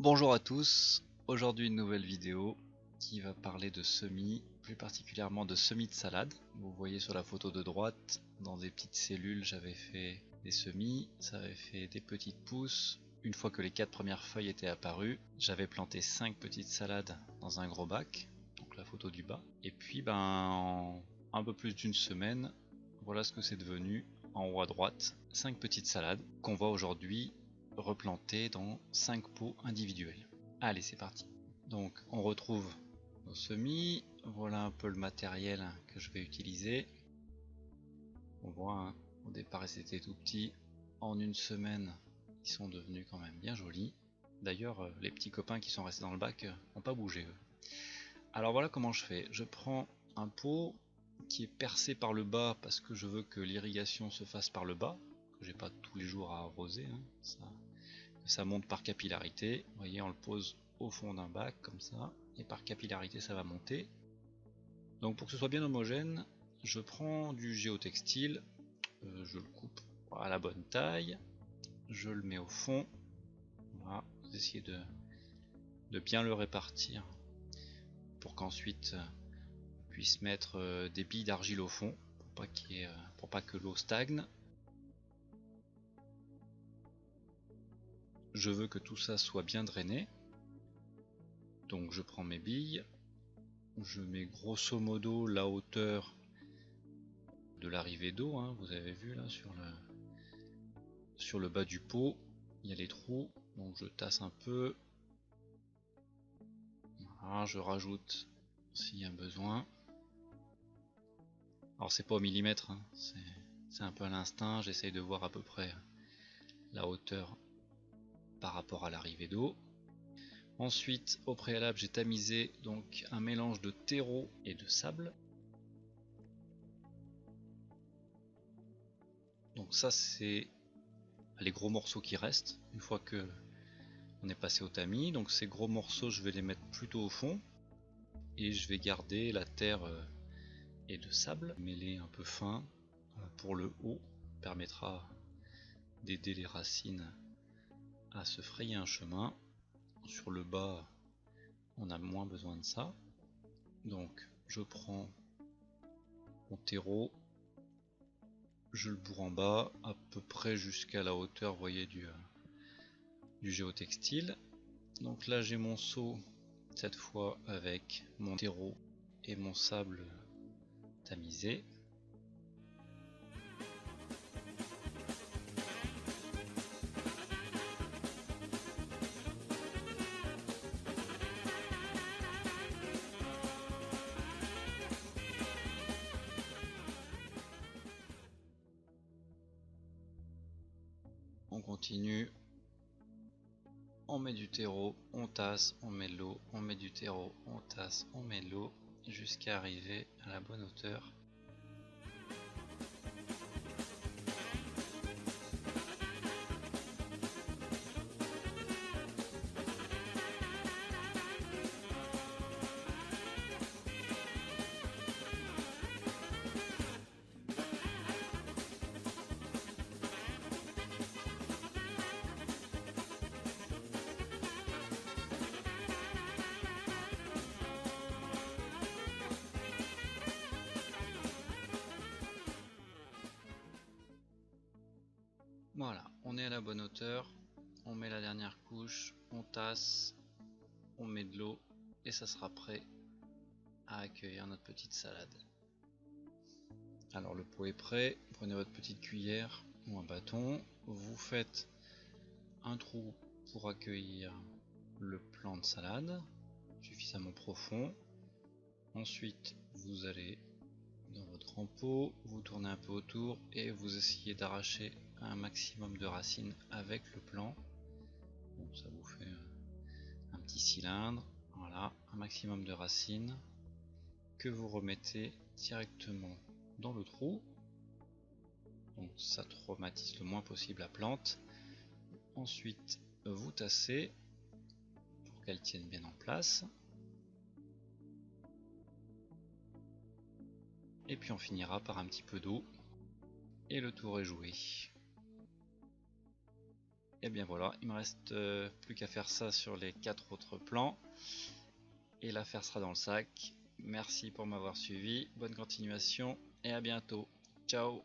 Bonjour à tous, aujourd'hui une nouvelle vidéo qui va parler de semis, plus particulièrement de semis de salade. Vous voyez sur la photo de droite, dans des petites cellules j'avais fait des semis, ça avait fait des petites pousses. Une fois que les 4 premières feuilles étaient apparues, j'avais planté 5 petites salades dans un gros bac, donc la photo du bas. Et puis en un peu plus d'une semaine, voilà ce que c'est devenu en haut à droite, 5 petites salades qu'on voit aujourd'hui replanter dans 5 pots individuels. Allez, c'est parti. Donc on retrouve nos semis, voilà un peu le matériel que je vais utiliser. On voit, au départ c'était tout petit, en une semaine ils sont devenus quand même bien jolis. D'ailleurs les petits copains qui sont restés dans le bac n'ont pas bougé eux. Alors voilà comment je fais, je prends un pot qui est percé par le bas parce que je veux que l'irrigation se fasse par le bas, que j'ai pas tous les jours à arroser, ça monte par capillarité. Vous voyez, on le pose au fond d'un bac comme ça, et par capillarité ça va monter. Donc pour que ce soit bien homogène, je prends du géotextile, je le coupe à la bonne taille, je le mets au fond. Voilà, vous essayez de bien le répartir pour qu'ensuite on puisse mettre des billes d'argile au fond pour pas que l'eau stagne. Je veux que tout ça soit bien drainé, donc je prends mes billes, je mets grosso modo la hauteur de l'arrivée d'eau, vous avez vu là sur le bas du pot, il y a les trous, donc je tasse un peu, voilà, je rajoute s'il y a besoin. Alors c'est pas au millimètre, c'est un peu à l'instinct, j'essaye de voir à peu près la hauteur par rapport à l'arrivée d'eau. Ensuite, au préalable, j'ai tamisé donc un mélange de terreau et de sable. Donc ça c'est les gros morceaux qui restent une fois que on est passé au tamis. Donc ces gros morceaux je vais les mettre plutôt au fond et je vais garder la terre et le sable mêlé un peu fin pour le haut, permettra d'aider les racines à se frayer un chemin. Sur le bas on a moins besoin de ça, donc je prends mon terreau, je le bourre en bas à peu près jusqu'à la hauteur, vous voyez, du géotextile. Donc là j'ai mon seau, cette fois avec mon terreau et mon sable tamisé. On continue, on met du terreau, on tasse, on met de l'eau, on met du terreau, on tasse, on met de l'eau, jusqu'à arriver à la bonne hauteur. Voilà, on est à la bonne hauteur, on met la dernière couche, on tasse, on met de l'eau et ça sera prêt à accueillir notre petite salade. Alors le pot est prêt, prenez votre petite cuillère ou un bâton, vous faites un trou pour accueillir le plant de salade, suffisamment profond. Ensuite vous allez dans votre grand pot, vous tournez un peu autour et vous essayez d'arracher un maximum de racines avec le plant. Bon, ça vous fait un petit cylindre, voilà, un maximum de racines que vous remettez directement dans le trou. Donc ça traumatise le moins possible la plante. Ensuite vous tassez pour qu'elle tienne bien en place. Et puis on finira par un petit peu d'eau et le tour est joué. Et bien voilà, il me reste plus qu'à faire ça sur les 4 autres plans. Et l'affaire sera dans le sac. Merci pour m'avoir suivi, bonne continuation et à bientôt. Ciao.